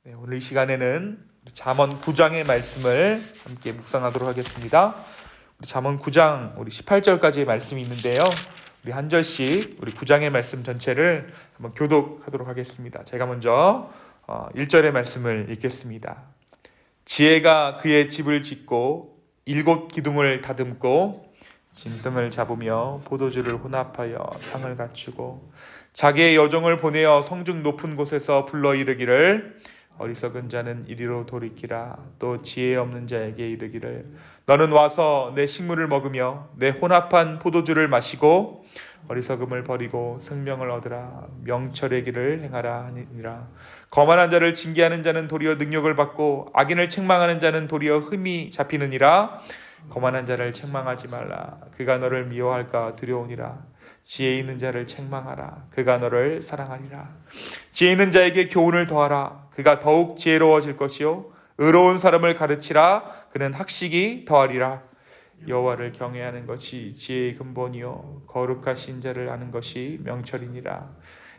네, 오늘 이 시간에는 잠언 9장의 말씀을 함께 묵상하도록 하겠습니다. 우리 잠언 9장 우리 18절까지의 말씀이 있는데요. 우리 한 절씩 우리 9장의 말씀 전체를 한번 교독하도록 하겠습니다. 제가 먼저 1절의 말씀을 읽겠습니다. 지혜가 그의 집을 짓고 7 기둥을 다듬고 짐승을 잡으며 포도주를 혼합하여 상을 갖추고 자기의 여종을 보내어 성중 높은 곳에서 불러 이르기를 어리석은 자는 이리로 돌이키라. 또 지혜 없는 자에게 이르기를 너는 와서 내 식물을 먹으며 내 혼합한 포도주를 마시고 어리석음을 버리고 생명을 얻으라. 명철의 길을 행하라 하니라. 거만한 자를 징계하는 자는 도리어 능력을 받고 악인을 책망하는 자는 도리어 흠이 잡히느니라. 거만한 자를 책망하지 말라. 그가 너를 미워할까 두려우니라. 지혜 있는 자를 책망하라. 그가 너를 사랑하리라. 지혜 있는 자에게 교훈을 더하라. 그가 더욱 지혜로워질 것이요 의로운 사람을 가르치라. 그는 학식이 더하리라. 여호와를 경외하는 것이 지혜의 근본이요 거룩하신 자를 아는 것이 명철이니라.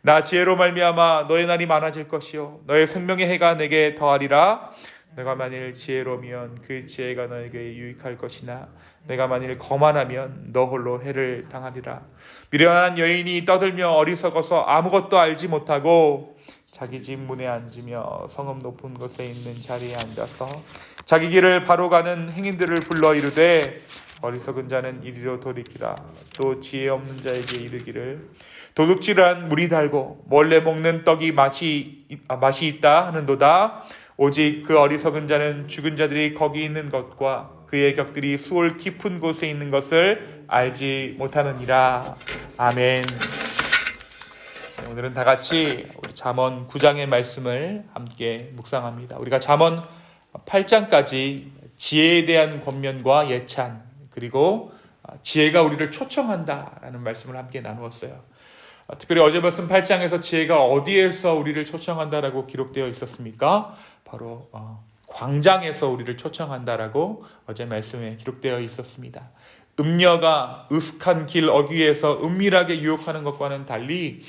나 지혜로 말미암아 너의 날이 많아질 것이요 너의 생명의 해가 내게 더하리라. 내가 만일 지혜로우면 그 지혜가 너에게 유익할 것이나 내가 만일 거만하면 너 홀로 해를 당하리라. 미련한 여인이 떠들며 어리석어서 아무것도 알지 못하고 자기 집 문에 앉으며 성읍 높은 곳에 있는 자리에 앉아서 자기 길을 바로 가는 행인들을 불러 이르되 어리석은 자는 이리로 돌이키라. 또 지혜 없는 자에게 이르기를 도둑질한 물이 달고 몰래 먹는 떡이 맛이 있다 하는도다. 오직 그 어리석은 자는 죽은 자들이 거기 있는 것과 그의 격들이 수월 깊은 곳에 있는 것을 알지 못하느니라. 아멘. 오늘은 다 같이 우리 잠언 9장의 말씀을 함께 묵상합니다. 우리가 잠언 8장까지 지혜에 대한 권면과 예찬, 그리고 지혜가 우리를 초청한다라는 말씀을 함께 나누었어요. 특별히 어제 말씀 8장에서 지혜가 어디에서 우리를 초청한다라고 기록되어 있었습니까? 바로 광장에서 우리를 초청한다라고 어제 말씀에 기록되어 있었습니다. 음녀가 으슥한 길 어귀에서 은밀하게 유혹하는 것과는 달리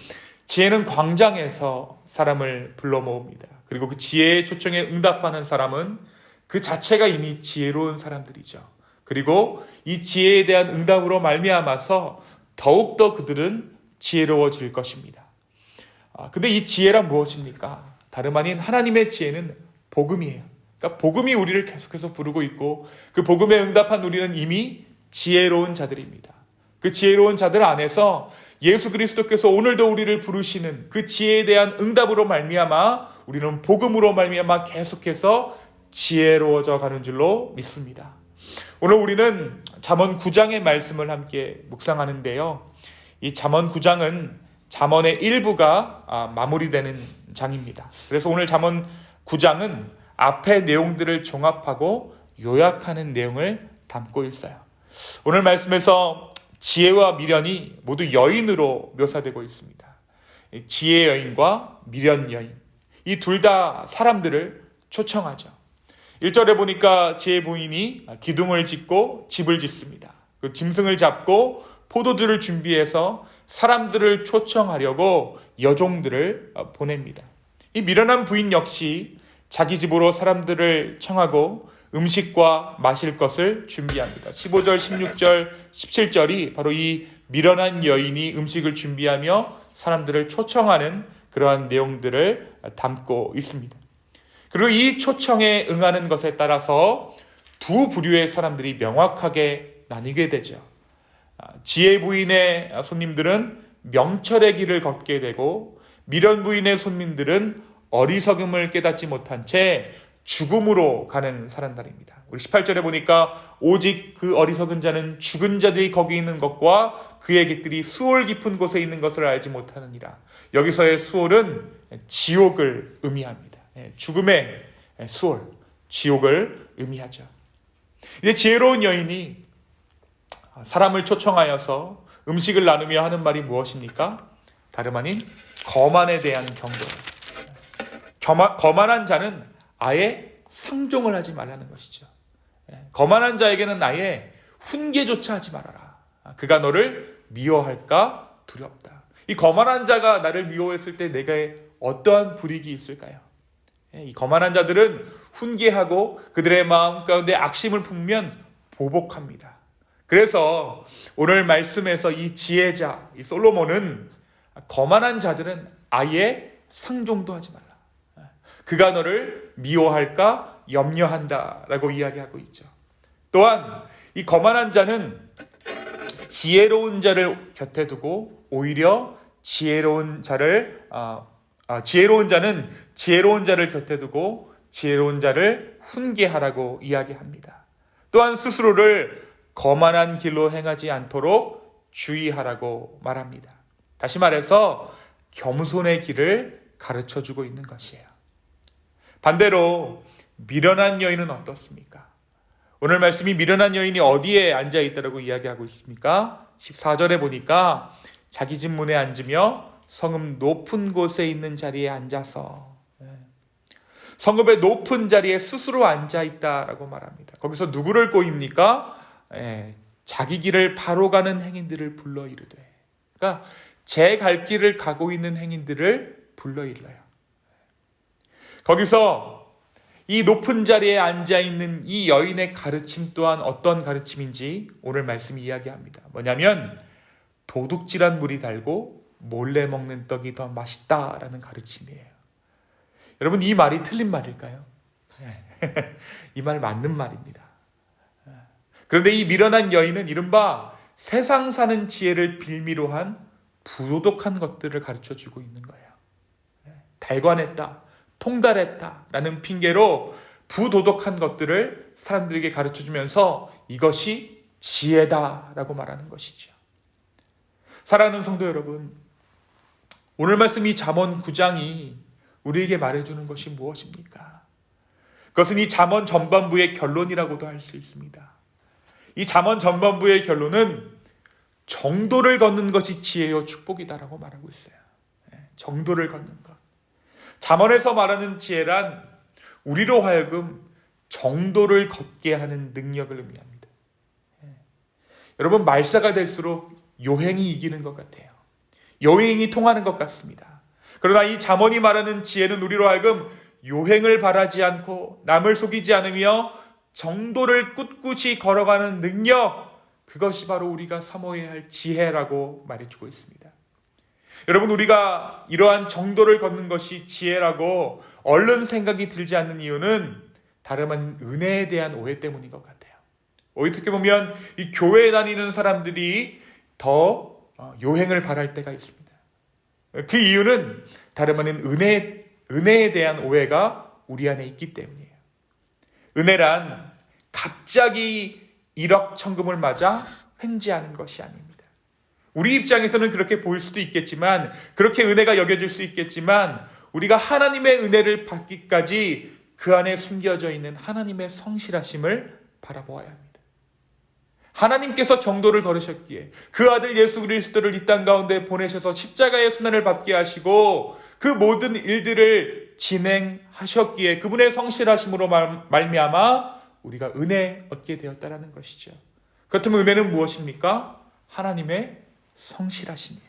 지혜는 광장에서 사람을 불러 모읍니다. 그리고 그 지혜의 초청에 응답하는 사람은 그 자체가 이미 지혜로운 사람들이죠. 그리고 이 지혜에 대한 응답으로 말미암아서 더욱더 그들은 지혜로워질 것입니다. 근데 이 지혜란 무엇입니까? 다름 아닌 하나님의 지혜는 복음이에요. 그러니까 복음이 우리를 계속해서 부르고 있고 그 복음에 응답한 우리는 이미 지혜로운 자들입니다. 그 지혜로운 자들 안에서 예수 그리스도께서 오늘도 우리를 부르시는 그 지혜에 대한 응답으로 말미암아 우리는 복음으로 말미암아 계속해서 지혜로워져 가는 줄로 믿습니다. 오늘 우리는 잠언 9장의 말씀을 함께 묵상하는데요. 이 잠언 9장은 잠언의 일부가 마무리되는 장입니다. 그래서 오늘 잠언 9장은 앞의 내용들을 종합하고 요약하는 내용을 담고 있어요. 오늘 말씀에서 지혜와 미련이 모두 여인으로 묘사되고 있습니다. 지혜 여인과 미련 여인, 이 둘 다 사람들을 초청하죠. 1절에 보니까 지혜 부인이 기둥을 짓고 집을 짓습니다. 그 짐승을 잡고 포도주를 준비해서 사람들을 초청하려고 여종들을 보냅니다. 이 미련한 부인 역시 자기 집으로 사람들을 청하고 음식과 마실 것을 준비합니다. 15절, 16절, 17절이 바로 이 미련한 여인이 음식을 준비하며 사람들을 초청하는 그러한 내용들을 담고 있습니다. 그리고 이 초청에 응하는 것에 따라서 두 부류의 사람들이 명확하게 나뉘게 되죠. 지혜 부인의 손님들은 명철의 길을 걷게 되고 미련 부인의 손님들은 어리석음을 깨닫지 못한 채 죽음으로 가는 사람들입니다. 우리 18절에 보니까 오직 그 어리석은 자는 죽은 자들이 거기 있는 것과 그의 깃들이 수월 깊은 곳에 있는 것을 알지 못하느니라. 여기서의 수월은 지옥을 의미합니다. 죽음의 수월, 지옥을 의미하죠. 이제 지혜로운 여인이 사람을 초청하여서 음식을 나누며 하는 말이 무엇입니까? 다름 아닌 거만에 대한 경고예요. 거만한 자는 아예 상종을 하지 말라는 것이죠. 거만한 자에게는 아예 훈계조차 하지 말아라. 그가 너를 미워할까 두렵다. 이 거만한 자가 나를 미워했을 때 내게 어떠한 불이익이 있을까요? 이 거만한 자들은 훈계하고 그들의 마음 가운데 악심을 품으면 보복합니다. 그래서 오늘 말씀에서 이 지혜자, 이 솔로몬은 거만한 자들은 아예 상종도 하지 말라. 그가 너를 미워할까 염려한다라고 이야기하고 있죠. 또한 이 거만한 자는 지혜로운 자를 곁에 두고 오히려 지혜로운 자는 지혜로운 자를 곁에 두고 지혜로운 자를 훈계하라고 이야기합니다. 또한 스스로를 거만한 길로 행하지 않도록 주의하라고 말합니다. 다시 말해서 겸손의 길을 가르쳐주고 있는 것이에요. 반대로 미련한 여인은 어떻습니까? 오늘 말씀이 미련한 여인이 어디에 앉아있다라고 이야기하고 있습니까? 14절에 보니까 자기 집 문에 앉으며 성읍 높은 곳에 있는 자리에 앉아서, 성읍의 높은 자리에 스스로 앉아있다라고 말합니다. 거기서 누구를 꼬입니까? 자기 길을 바로 가는 행인들을 불러 이르되, 그러니까 제 갈 길을 가고 있는 행인들을 불러 일러요. 거기서 이 높은 자리에 앉아있는 이 여인의 가르침 또한 어떤 가르침인지 오늘 말씀이 이야기합니다. 뭐냐면 도둑질한 물이 달고 몰래 먹는 떡이 더 맛있다라는 가르침이에요. 여러분, 이 말이 틀린 말일까요? 이 말 맞는 말입니다. 그런데 이 미련한 여인은 이른바 세상 사는 지혜를 빌미로 한 부도덕한 것들을 가르쳐주고 있는 거예요. 달관했다, 통달했다라는 핑계로 부도덕한 것들을 사람들에게 가르쳐주면서 이것이 지혜다라고 말하는 것이죠. 사랑하는 성도 여러분, 오늘 말씀 이 잠언 9장이 우리에게 말해주는 것이 무엇입니까? 그것은 이 잠언 전반부의 결론이라고도 할 수 있습니다. 이 잠언 전반부의 결론은 정도를 걷는 것이 지혜요 축복이다라고 말하고 있어요. 정도를 걷는 것. 잠언에서 말하는 지혜란 우리로 하여금 정도를 걷게 하는 능력을 의미합니다. 여러분, 말사가 될수록 요행이 이기는 것 같아요. 요행이 통하는 것 같습니다. 그러나 이 잠언이 말하는 지혜는 우리로 하여금 요행을 바라지 않고 남을 속이지 않으며 정도를 꿋꿋이 걸어가는 능력, 그것이 바로 우리가 사모해야 할 지혜라고 말해주고 있습니다. 여러분, 우리가 이러한 정도를 걷는 것이 지혜라고 얼른 생각이 들지 않는 이유는 다름 아닌 은혜에 대한 오해 때문인 것 같아요. 어떻게 보면 이 교회에 다니는 사람들이 더 요행을 바랄 때가 있습니다. 그 이유는 다름 아닌 은혜에 대한 오해가 우리 안에 있기 때문이에요. 은혜란 갑자기 일확천금을 맞아 횡재하는 것이 아닙니다. 우리 입장에서는 그렇게 보일 수도 있겠지만, 그렇게 은혜가 여겨질 수 있겠지만, 우리가 하나님의 은혜를 받기까지 그 안에 숨겨져 있는 하나님의 성실하심을 바라보아야 합니다. 하나님께서 정도를 걸으셨기에 그 아들 예수 그리스도를 이 땅 가운데 보내셔서 십자가의 순환을 받게 하시고 그 모든 일들을 진행하셨기에 그분의 성실하심으로 말미암아 우리가 은혜 얻게 되었다라는 것이죠. 그렇다면 은혜는 무엇입니까? 하나님의 성실하심이에요.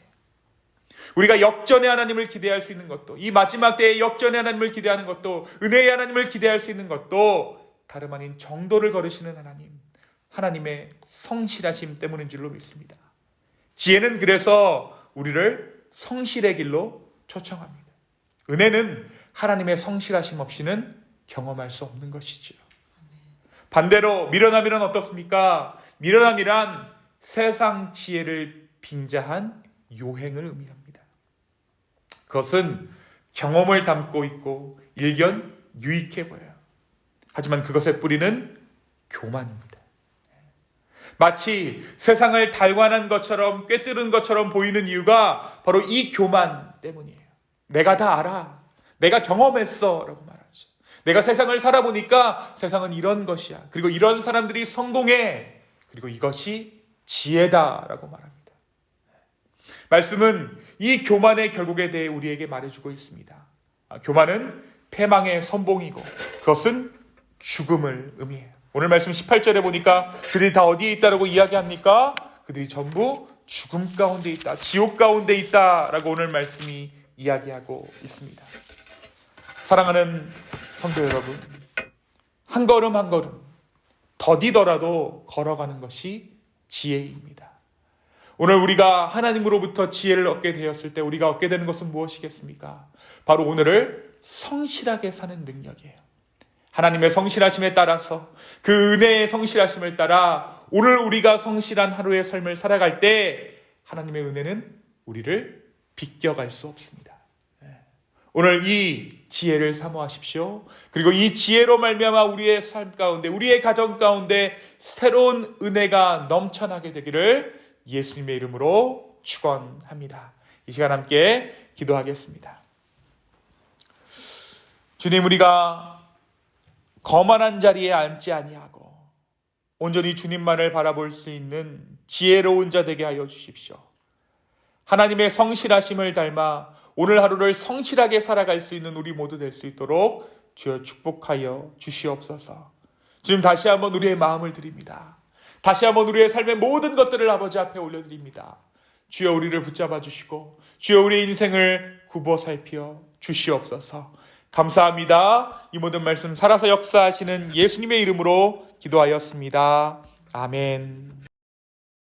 우리가 역전의 하나님을 기대할 수 있는 것도, 이 마지막 때의 역전의 하나님을 기대하는 것도, 은혜의 하나님을 기대할 수 있는 것도 다름 아닌 정도를 걸으시는 하나님의 성실하심 때문인 줄로 믿습니다. 지혜는 그래서 우리를 성실의 길로 초청합니다. 은혜는 하나님의 성실하심 없이는 경험할 수 없는 것이죠. 반대로 미련함이란 어떻습니까? 미련함이란 세상 지혜를 빙자한 요행을 의미합니다. 그것은 경험을 담고 있고 일견 유익해 보여요. 하지만 그것의 뿌리는 교만입니다. 마치 세상을 달관한 것처럼 꿰뚫은 것처럼 보이는 이유가 바로 이 교만 때문이에요. 내가 다 알아, 내가 경험했어 라고 말하죠. 내가 세상을 살아보니까 세상은 이런 것이야, 그리고 이런 사람들이 성공해, 그리고 이것이 지혜다라고 말합니다. 말씀은 이 교만의 결국에 대해 우리에게 말해주고 있습니다. 교만은 패망의 선봉이고 그것은 죽음을 의미해요. 오늘 말씀 18절에 보니까 그들이 다 어디에 있다라고 이야기합니까? 그들이 전부 죽음 가운데 있다, 지옥 가운데 있다라고 오늘 말씀이 이야기하고 있습니다. 사랑하는 성도 여러분, 한 걸음 한 걸음 더디더라도 걸어가는 것이 지혜입니다. 오늘 우리가 하나님으로부터 지혜를 얻게 되었을 때 우리가 얻게 되는 것은 무엇이겠습니까? 바로 오늘을 성실하게 사는 능력이에요. 하나님의 성실하심에 따라서, 그 은혜의 성실하심을 따라 오늘 우리가 성실한 하루의 삶을 살아갈 때 하나님의 은혜는 우리를 비껴갈 수 없습니다. 오늘 이 지혜를 사모하십시오. 그리고 이 지혜로 말미암아 우리의 삶 가운데, 우리의 가정 가운데 새로운 은혜가 넘쳐나게 되기를 예수님의 이름으로 축원합니다. 이 시간 함께 기도하겠습니다. 주님, 우리가 거만한 자리에 앉지 아니하고 온전히 주님만을 바라볼 수 있는 지혜로운 자 되게 하여 주십시오. 하나님의 성실하심을 닮아 오늘 하루를 성실하게 살아갈 수 있는 우리 모두 될 수 있도록 주여 축복하여 주시옵소서. 주님, 다시 한번 우리의 마음을 드립니다. 다시 한번 우리의 삶의 모든 것들을 아버지 앞에 올려드립니다. 주여 우리를 붙잡아 주시고 주여 우리의 인생을 굽어 살피어 주시옵소서. 감사합니다. 이 모든 말씀 살아서 역사하시는 예수님의 이름으로 기도하였습니다. 아멘.